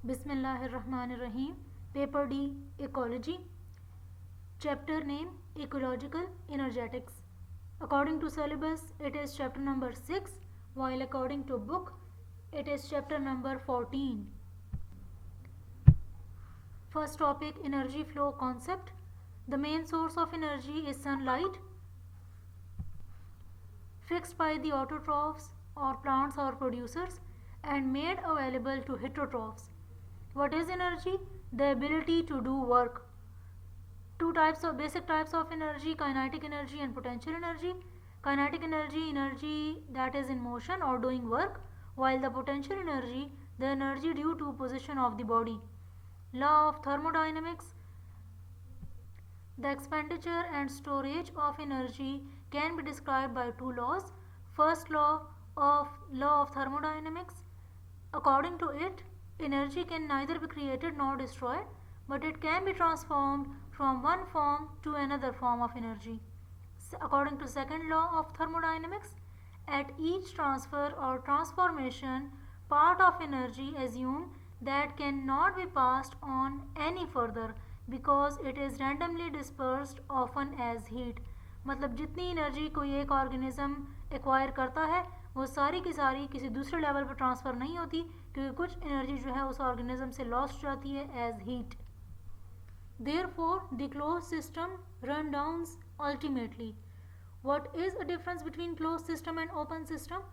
Bismillahirrahmanirrahim. Paper D, Ecology. Chapter name, Ecological Energetics. According to syllabus, it is chapter number 6, while according to book, it is chapter number 14. First topic, energy flow concept. The main source of energy is sunlight, fixed by the autotrophs or plants or producers and made available to heterotrophs. What is energy? The ability to do work. Two basic types of energy: kinetic energy and potential energy. Kinetic energy that is in motion or doing work, while the potential energy, the energy due to position of the body. Law of thermodynamics. The expenditure and storage of energy can be described by two laws. First law of thermodynamics. According to it, energy can neither be created nor destroyed, but it can be transformed from one form to another form of energy. According to second law of thermodynamics, at each transfer or transformation, part of energy assumed that cannot be passed on any further because it is randomly dispersed often as heat. मतलब जितनी energy कोई एक organism acquire करता है वो सारी की सारी किसी दूसरे लेवल पर ट्रांसफ़र नहीं होती, क्योंकि कुछ एनर्जी जो है उस ऑर्गेनिज्म से लॉस्ट हो जाती है as heat. Therefore, the closed system run downs ultimately. What is the difference between closed system and open system?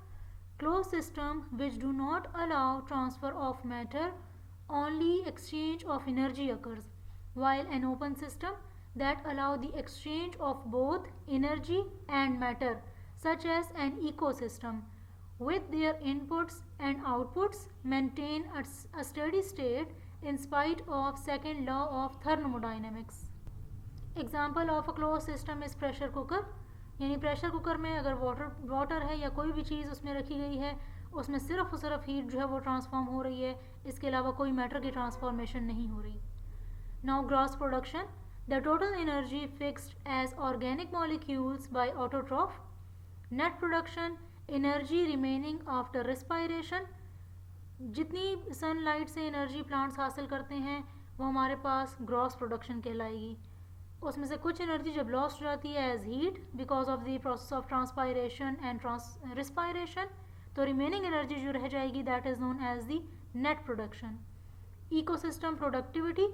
Closed system which do not allow transfer of matter, only exchange of energy occurs, while an open system that allow the exchange of both energy and matter, such as an ecosystem, with their inputs and outputs maintain a steady state in spite of second law of thermodynamics. Example of a closed system is pressure cooker. यानी pressure cooker में अगर water है या कोई भी चीज़ उसमें रखी गई है, उसमें सिर्फ और सिर्फ हीट जो है वो ट्रांसफॉर्म हो रही है, इसके अलावा कोई मैटर की ट्रांसफॉर्मेशन नहीं हो रही. Now gross production. The total energy fixed as organic molecules by autotroph. Net production, energy remaining after respiration. जितनी सनलाइट से एनर्जी प्लांट्स हासिल करते हैं वो हमारे पास ग्रॉस प्रोडक्शन कहलाएगी. उसमें से कुछ एनर्जी जब लॉस्ट हो जाती है as heat because of the process of transpiration and respiration, तो रिमेनिंग एनर्जी जो रह जाएगी that is known as the net production. Ecosystem productivity.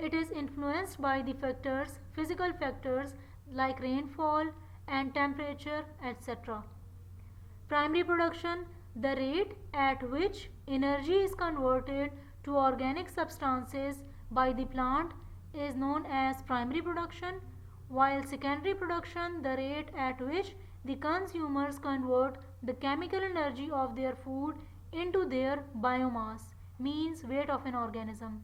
It is influenced by the factors, physical factors like rainfall and temperature etcetera. Primary production, the rate at which energy is converted to organic substances by the plant is known as primary production, while secondary production, the rate at which the consumers convert the chemical energy of their food into their biomass, means weight of an organism.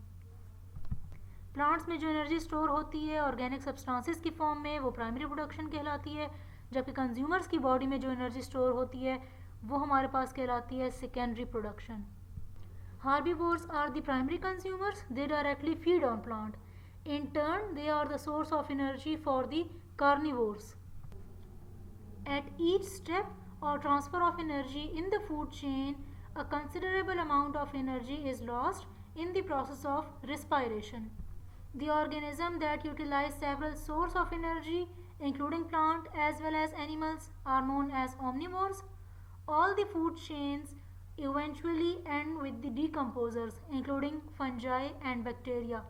Plants में जो energy store होती है organic substances की form में वो primary production कहलाती है, जबकि कंज्यूमर्स की बॉडी में जो एनर्जी स्टोर होती है वो हमारे पास कहलाती है secondary production. Herbivores are the primary consumers. They directly feed on plant. In turn, they are the source of energy for the carnivores. At each step or transfer of energy in the food chain, a considerable amount of energy is lost in the process of respiration. The organism that utilize several sources of energy, including plant as well as animals, are known as omnivores. All the food chains eventually end with the decomposers, including fungi and bacteria.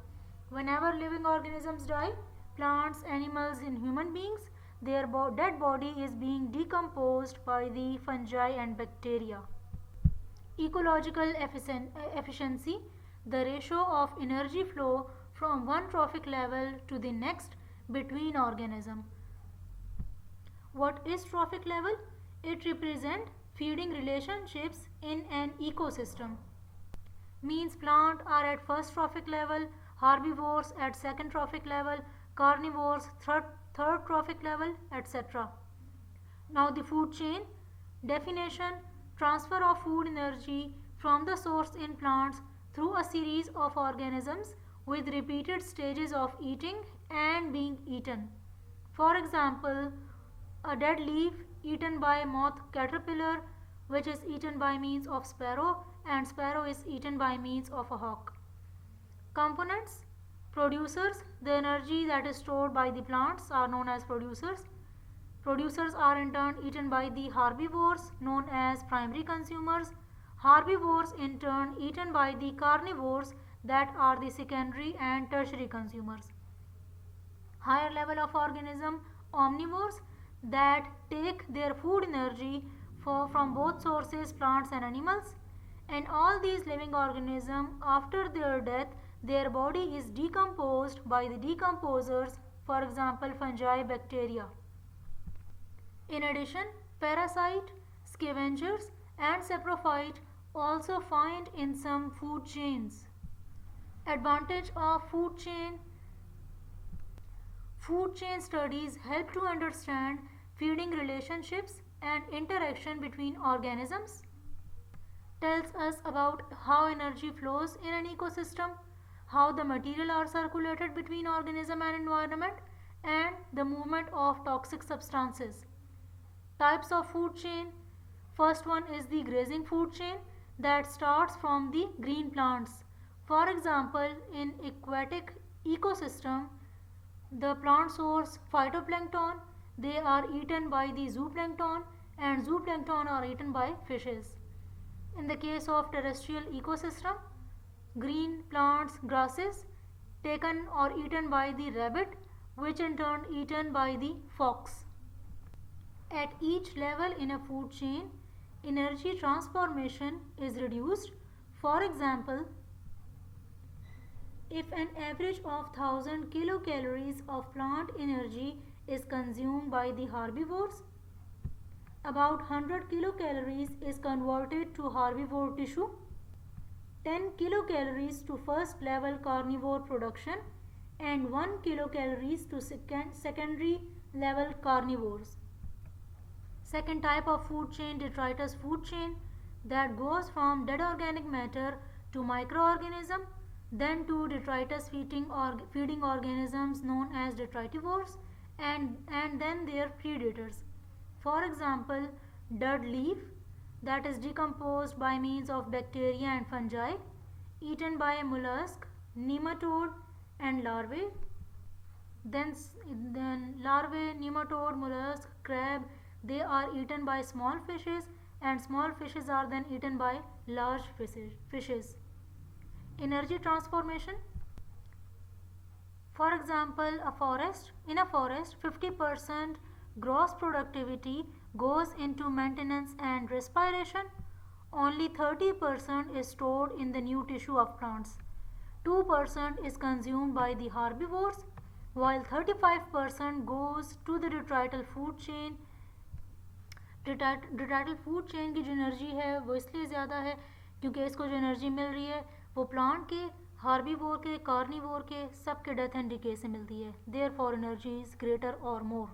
Whenever living organisms die, plants, animals, and human beings, their dead body is being decomposed by the fungi and bacteria. Ecological efficiency, the ratio of energy flow from one trophic level to the next between organisms. What is trophic level? It represents feeding relationships in an ecosystem. Means plants are at first trophic level, herbivores at second trophic level, carnivores third trophic level, etc. Now the food chain. Definition: transfer of food energy from the source in plants through a series of organisms with repeated stages of eating and being eaten. For example, a dead leaf eaten by moth caterpillar, which is eaten by means of sparrow, and sparrow is eaten by means of a hawk. Components. Producers. The energy that is stored by the plants are known as producers. Producers are in turn eaten by the herbivores known as primary consumers. Herbivores in turn eaten by the carnivores that are the secondary and tertiary consumers. Higher level of organism, omnivores, that take their food energy from both sources, plants and animals. And all these living organisms, after their death, their body is decomposed by the decomposers, for example fungi, bacteria. In addition, parasite, scavengers and saprophyte also find in some food chains. Advantage of food chain. Food chain studies help to understand feeding relationships and interaction between organisms. Tells us about how energy flows in an ecosystem, how the material are circulated between organism and environment, and the movement of toxic substances. Types of food chain. First one is the grazing food chain that starts from the green plants. For example, in aquatic ecosystem, the plant source phytoplankton, they are eaten by the zooplankton and zooplankton are eaten by fishes. In the case of terrestrial ecosystem, green plants, grasses taken or eaten by the rabbit, which in turn eaten by the fox. At each level in a food chain, energy transformation is reduced. For example, if an average of 1000 kilocalories of plant energy is consumed by the herbivores, about 100 kilocalories is converted to herbivore tissue, 10 kilocalories to first level carnivore production and 1 kilocalories to secondary level carnivores. Second type of food chain, detritus food chain, that goes from dead organic matter to microorganism, then to detritus feeding organisms known as detritivores, and then their predators. For example, dead leaf that is decomposed by means of bacteria and fungi, eaten by mollusk, nematode and larvae. Then larvae, nematode, mollusk, crab, they are eaten by small fishes and small fishes are then eaten by large fishes. Energy transformation. For example, in a forest 50% gross productivity goes into maintenance and respiration. Only 30% is stored in the new tissue of plants. 2% is consumed by the herbivores while 35% goes to the detrital food chain. Detrital food chain की जो energy है वो इसलिए ज़्यादा है क्योंकि इसको जो एनर्जी मिल रही है वो प्लांट के, हार्बीवोर के, कार्निवोर के, सब के डेथ एंड डिके से मिलती है. Therefore energy is greater और more.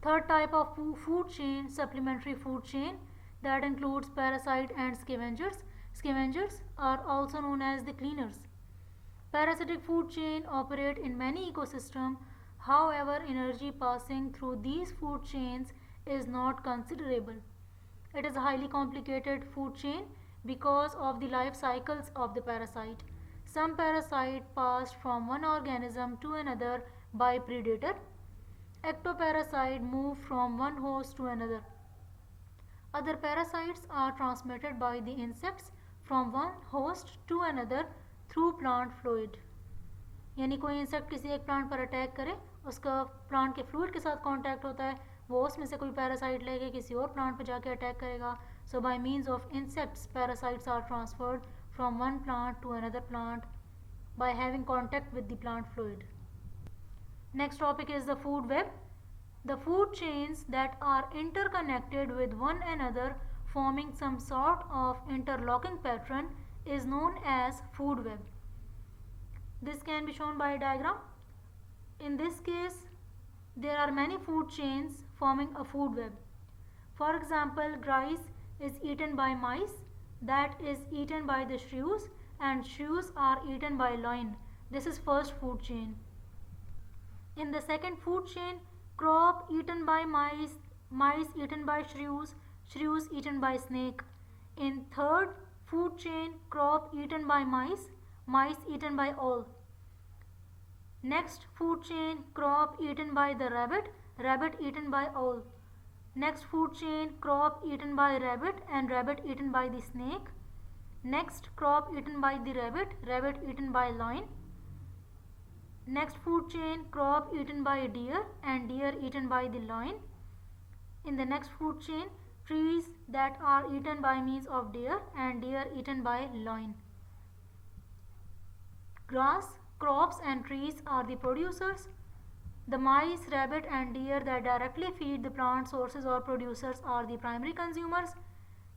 Third type of food chain, supplementary food chain, that includes parasite and scavengers. Scavengers are also known as the cleaners. Parasitic food chain operate in many ecosystems. However, energy passing through these food chains is not considerable. It is a highly complicated food chain because of the life cycles of the parasite. Some parasite passed from one organism to another by predator. Ectoparasite move from one host to another. Other parasites are transmitted by the insects from one host to another through plant fluid. यानी कोई insect किसी एक plant पर attack करे, उसका plant के fluid के साथ कांटेक्ट होता है, वो उसमें से कोई पैरासाइट लेके किसी और प्लांट पर जाके अटैक करेगा. So by means of insects parasites are transferred from one plant to another plant by having contact with the plant fluid. Next topic is the food web. The food chains that are interconnected with one another forming some sort of interlocking pattern is known as food web. This can be shown by a diagram. In this case, there are many food chains forming a food web. For example, rice is eaten by mice, that is eaten by the shrews, and shrews are eaten by loin. This is first food chain. In the second food chain, crop eaten by mice, mice eaten by shrews, shrews eaten by snake. In third food chain, crop eaten by mice, mice eaten by all. Next food chain, crop eaten by the rabbit, rabbit eaten by owl. Next food chain, crop eaten by rabbit and rabbit eaten by the snake. Next crop eaten by the rabbit, rabbit eaten by lion. Next food chain, crop eaten by deer and deer eaten by the lion. In the next food chain, trees that are eaten by means of deer and deer eaten by lion. Grass, crops and trees are the producers. The mice, rabbit and deer that directly feed the plant sources or producers are the primary consumers,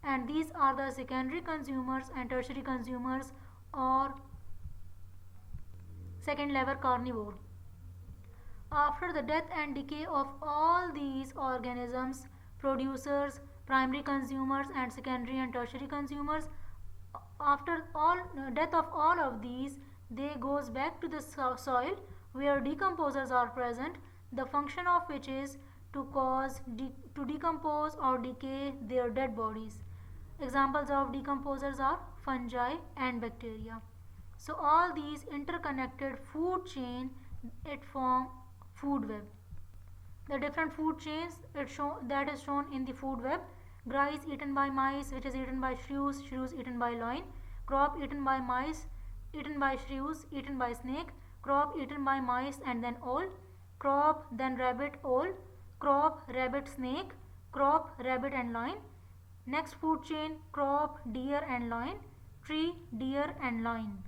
and these are the secondary consumers and tertiary consumers or second level carnivore. After the death and decay of all these organisms, producers, primary consumers and secondary and tertiary consumers, after all death of all of these, they goes back to the soil where decomposers are present, the function of which is to decompose or decay their dead bodies. Examples of decomposers are fungi and bacteria. So all these interconnected food chain, it form food web. The different food chains that is shown in the food web: grass eaten by mice, which is eaten by shrews, shrews eaten by lion; crop eaten by mice, eaten by shrews, eaten by snake; crop eaten by mice and then owl; crop then rabbit owl; crop rabbit snake; crop rabbit and lion. Next food chain, crop deer and lion; tree deer and lion.